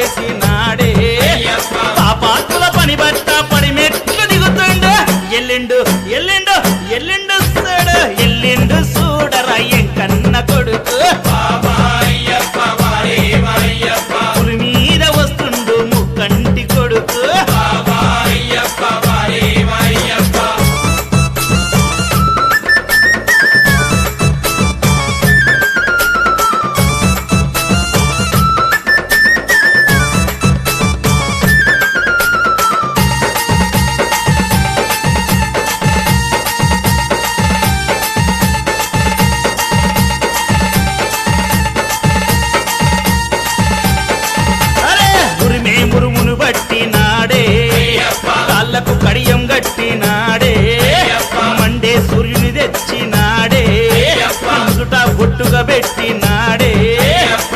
చేసినాడే పాపాత్ముల పని బట్ట పడి మెట్లు దిగుతుండు ఎల్లిండు ఎల్లిండు ఎల్లిండు చూడు ఎల్లిండు చూడరా ఎంకన్న కొడుకు పులి మీద వస్తుండు ముక్కంటి కొడుకు మురుమును బట్టినాడే కాళ్ళకు కడియం గట్టినాడే మండే సూర్యుని తెచ్చినాడే సుట బొట్టుగా పెట్టినాడే